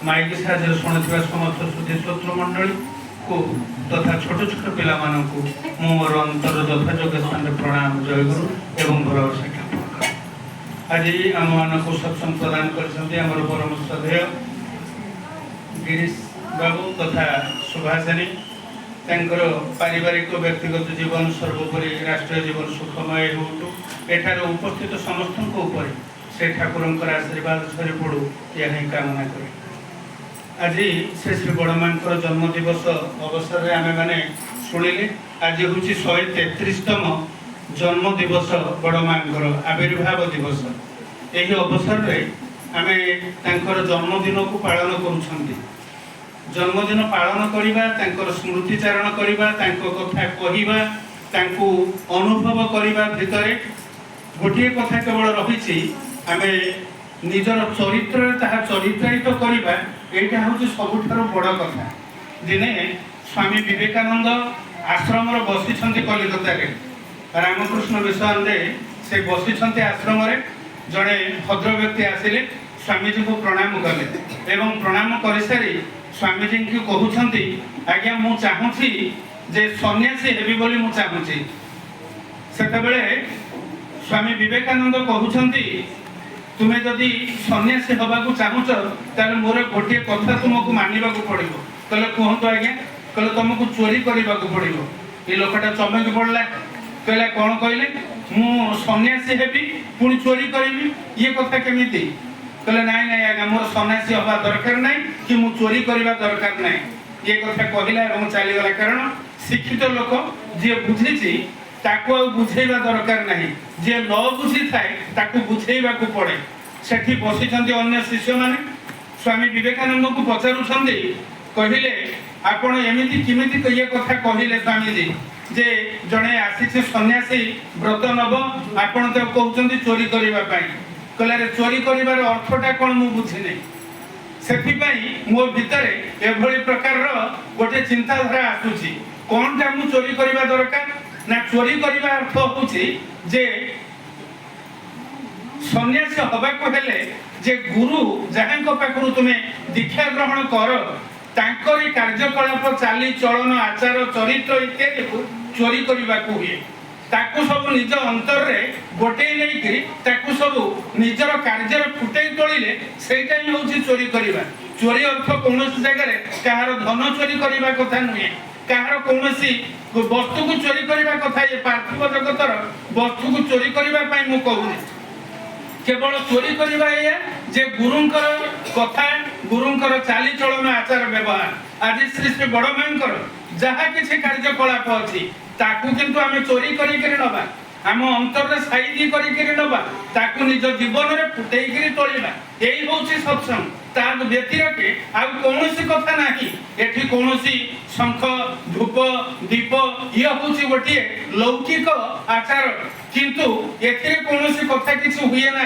Mic साहाଯ୍य शुणुवा समस्त श्रुति श्रोत्र मंडली को तथा छोट छोट पिला मानकु मु मोर अंतर यथायोग्य स्थान प्रणाम जय गुरु एवं भरोसा ज्ञापन कर। आज आम मानक सत्संग प्रदान कर परम श्रद्धेय गिरीश बाबू तथा सुभाषिनी पारिवारिक व्यक्तिगत जीवन सर्वोपरि राष्ट्रीय जीवन सुखमय हो एठार उपस्थित समस्त से ठाकुर आशीर्वाद झरी पड़ू यह कामना करें। आज से श्री बड़मा जन्म दिवस अवसर में आम मैंने शुणिले आज हूँ 133तम जन्म दिवस बड़मा आविर्भाव दिवस। यही अवसर में आम जन्मदिन को पालन कर जन्मदिन पालन करवा स्मृतिचारण करवा कथा कहवा अनुभव करवा भितर गोटे कथा केवल रही आम निजर चरित्र चरित्रायित करवा यहाँ हूँ सबुठ बड़ कथा। दिने स्वामी विवेकानंद आश्रम बसी कलिकता रामकृष्ण मिशन से बसी आश्रम जड़े भद्र व्यक्ति आसिले स्वामीजी को प्रणाम कले एवं प्रणाम कर सारी स्वामीजी को कहते आज्ञा मु चाहूँगी जे सन्यासी हेबी बोली मु चाहूँगी। सेतबेले स्वामी विवेकानंद कहते तुम्हें जदि सन्यासी हवाक चाहूच ताले मोर गोटे कथा तुमको मानवा पड़ो। कहले कहतु आज्ञा कहले तुमको चोरी करने पड़ो। ये लोकटा चमक पड़ला कहला कौन कहले मु सन्यासी हेबी पुणी चोरी करी ये कथा केमिति कहले नाई नाई आज्ञा मोर सन्यासी हवा दरकार ना कि मु चोरी करने दरकार ना ये कथा कहला और चलीगला। कारण शिक्षित लोक जी बुझी ताकू बुझेवा दरकार ना जी न बुझी थाए बुझेवा पड़े। सेठी बसी अन्य शिष्य माने स्वामी विवेकानंद को पचारुंट कहले आपण एमती किमिति ये कथा कहले स्वामीजी जे जड़े आसी सन्यासी व्रत नब आपण तो कहते चोरी करने कहले चोरी कर अर्थटा कौन मु बुझी नहीं से मो भितर एभली प्रकार गोटे चिंताधारा आसूची कौन टा मु चोरी करने दरकार ना चोरी करने अर्थ हूँ जे सन्यासी हवाक हेले जे गुरु जहाँ पाखु तुम्हें दीक्षा ग्रहण कर तांकरी कार्यकलाप चाली चलन आचार चरित्र इत्यादि को चोरी करने हुए ताकू सब निज अंतर रे गोटे नहीं ताकू सब निजर कार्य फुटे तोड़े सेटा ही हूँ चोरी करवा। चोरी अर्थ कौन जगह कहार धन चोरी करने कथा नुहे कहार कौन वस्तु को चोरी करने कथा ये पार्थिव जगतर वस्तु को चोरी करने मु कहूनी केवल चोरी करवा या जे गुरुंकर कथा गुरुंकर चाली चलन आचार व्यवहार आज श्री श्री बड़मांकर जहाँ किसी कार्यकलाप अच्छी ताकू किंतु आमे चोरी करी नबा आम अंतर साइजी करी नबा ताकू निज जीवन में फुटेई तोड़वा यही हूँ सत्संग तार व्यतिरके आ कौन कथा ना एठी कौन शंख धूप दीप ये हूँ गोटे लौकिक आचार किंतु एथिरे कौन कथा किसी हुए ना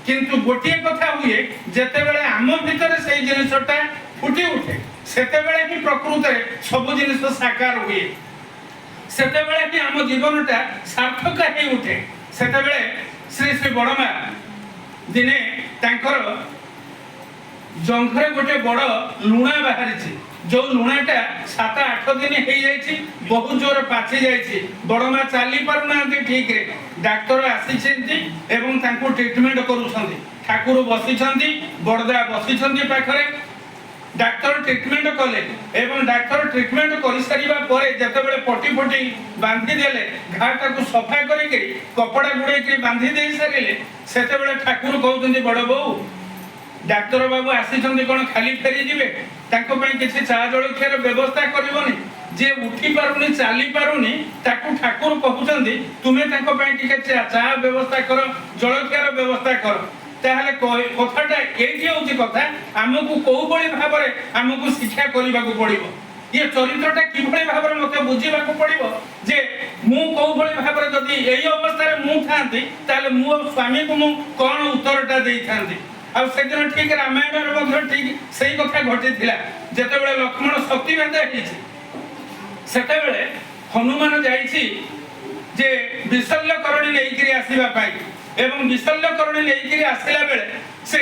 किंतु गोटे कथा हुए जेते बेले आम भीतर से जिनसटा फुटी उठे सेते बेले ही प्रकृत सब जिनिस साकार हुए सेते बेले ही आम जीवनटा सार्थक ही उठे। सेते बेले श्री श्री बड़मा दिने तांकर जंघरे गोटे बड़ लुणा बाहरी जो लुणाटा 7-8 दिन हो जाए बहुत जोर पाची जाए बड़मा चली पारना ठीक रे डाक्तर आसी ट्रिटमेंट करुँच ठाकुर बसी बड़दा बसी पाखरे डाक्तर ट्रिटमेंट कले एवं डाक्तर ट्रिटमेंट कर सारा पर जिते पटी फटी बांधी देले घाटा को सफा करके कपड़ा गुड़े बांधी दे सारे से ठाकुर कहते बड़ बो डाक्तर बाबू आसी कौन खाली फेरी जी किसी चा जलखियार व्यवस्था करनी जे उठी पारुनी चली पारुनी ताकू ठाकुर कहते तुम्हें चा व्यवस्था कर जलखियार व्यवस्था कर ताहले कथाटा ये हूँ कथा आमको कौ भाव में आमको शिक्षा करने को पड़ो ये चरित्रटा कि भाव में मत बुझा पड़ो जे मु कौ भाव में जदि यही अवस्था मु था मो स्वामी को मु कौन उत्तरटा दे था आ से दिन ठीक रामायण ठीक से कथा घटी जिते लक्ष्मण शक्तिभेद होते हनुमान जाइए जे विशल्यकरणी नहीं आसवाई एवं विशल्यकरणी नहीं आसला बेले से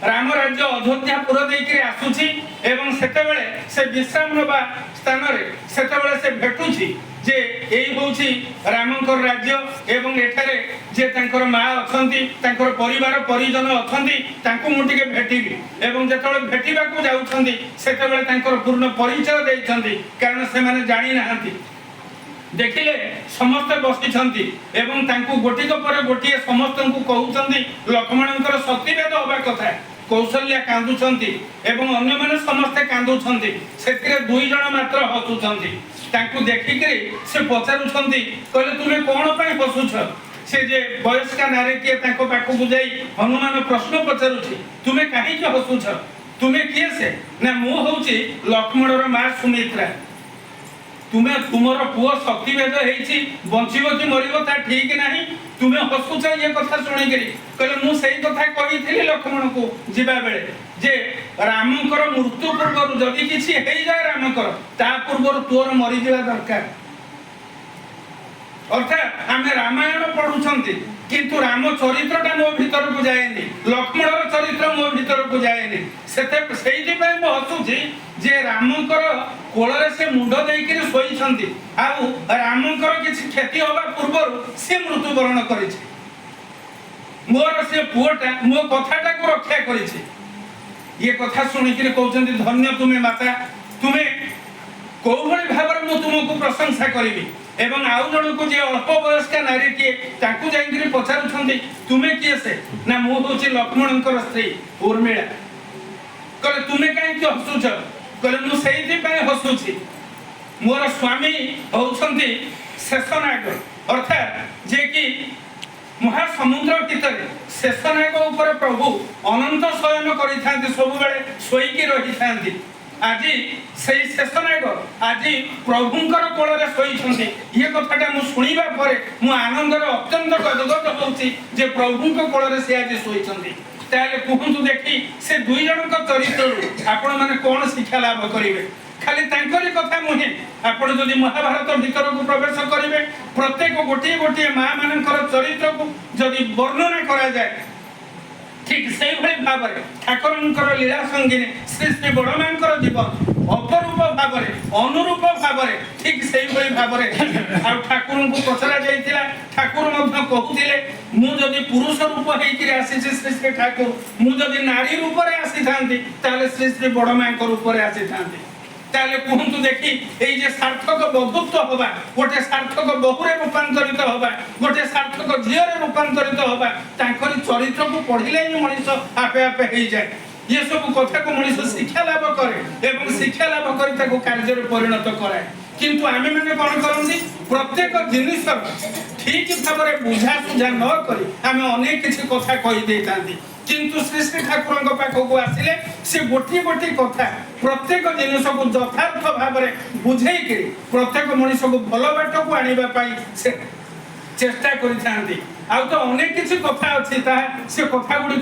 राम राज्य अयोध्यापुर देकर आसुची एवं सेतेबेले से विश्राम नबा स्थान रे सेतेबेले से भेटुची जे एई होउची रामंकर राज्य एवं एठारे जे तांकर मां अछंती तांकर परिवार परिजन अछंती तांको मु टिके भेटिबी एवं जेतबेले भेटिबा को जाउछंती सेतेबेले तांकर पूर्ण परिचय देइछंती कारण से माने जानि नाहंती देखिले समस्त बसिछंती एवं तांको गोटिक पर गोटिए समस्त को कहउछंती लक्ष्मणंकर शक्तिभेद होबा कथा कौशल्या कांदुछंती एवं अन्य माने समस्त कांदुछंती सेतिरे दुई जण मात्र हसुछंती तांको देखिकरी से पचारुछंती कहले तुमे कोन पई हसुछ से जे वयस्क नारी के तांको पाखु जाई हनुमान प्रश्न पचारुछि तुमे काहे के हसुछ तुमे किए से ना मु होउची लक्ष्मणर मां सुमित्रा तुमे तुमर पुओ शक्तिभेद हेछि बंचिबो कि मरिबो ता ठीक नाही तुमे हसुछ ये कथा सुनि करी कहले मु सही कथा कहिथिली लक्ष्मण को जिबा बेले जे रामकर मृत्यु पूर्व जदि किछि हेइ जाय रामकर ता पूर्व तोर मरि जिबा दरकार अर्थात आमे रामायण पढुछंती किंतु राम चरित्रटा मो भीतर को जाएनी लक्ष्मणर चरित्र मो भीतर को जाएनी सेते सेइति पय मो हसुची जे रामकर कोଳରେ से मुंड देइकिरी सोइछंती आउ रामकर किछि क्षति होबा पूर्व से मृत्युवरण करिछि मोर से पुओटा मो कथाटा को रक्षा करिछि ये कथा सुनिकिरी कहउछंती धन्य तुमे माता तुमे कोभଳି भाବରେ मु तुमको प्रशंसा करिवि एवं आउ जण को जे अल्प वयस्क नारी के ताकू जाइकिरी पचारुछंती तुमे किए से ना मु होछि लक्ष्मणंकर स्त्री उर्मिला कहले तुमे काहे कि हसुछ कहले मु सेइति पय हसुछि मोर स्वामी होउछंती शेषनाग अर्थात जे कि महासमुद्र भितर शेषनाग ऊपर प्रभु अनंत शयन करिथांती सब बेले सोईकी रहिथांती आज से शेषनाग आज प्रभुंकर कोଳରେ सोईछंती ये कथाटा मु सुनिबा परे मु आनंदर अत्यंत गदगद होउची जे प्रभुंक कोଳରେ से आज सोईछंती ताले कुहंतु देखि से दुई जनक चरित्र आपण माने कोन शिक्षा लाभ करिवे खाली तांकरी कथा मुहे आपण जदि महाभारत भीतर को प्रवेश करिवे प्रत्येक गोटिए गोटिए मां मानकर चरित्र को जदि वर्णना करा जाय ठीक सेही भली भाबरे ठाकुरंकर लीला संगीने श्री श्री बड़मांकर जीवन अपरूप भाबरे अनुरूप भाबरे ठीक सेही भली भाबरे आ ठाकुरन को पचरा जाइतिला ठाकुर मध्य कहउतिले मु जदि पुरुष रूप हेइकिरी आसीछि श्री श्री ठाकुर मु जदि नारी रूप रे आसी थांती ताले श्री श्री बड़मांकर रूप रे आसी थांती ताले कुहंतु देखि एई जे सार्थक बंधुत्व होबा गोटे सार्थक बहुरे रूपांतरित होबा गोटे सार्थक झियरे रूपांतरित होबा तांकरी चरित्र को पढिले ही मनिष आपे आपे हेइ जाय ये सब कथा को मनिष शिक्षा लाभ करे एवं शिक्षा लाभ करी ताको कार्य रे परिणत कराए किंतु आमे माने कोन करंती प्रत्येक जिनिस ठीक भाबरे बुझा सुझा न करी आमे अनेक किछि कथा कहि देतांती किंतु श्री श्री ठाकुरंक पाखको आसिले से गोटी गोटी कथा प्रत्येक जिनिस को यथार्थ भाबरे बुझेई के प्रत्येक मनिष को भलो बाट को आनिबा पाई से चेष्टा करिथांती आ तो अनेक किछि कथा अछि ता से कथा गुडी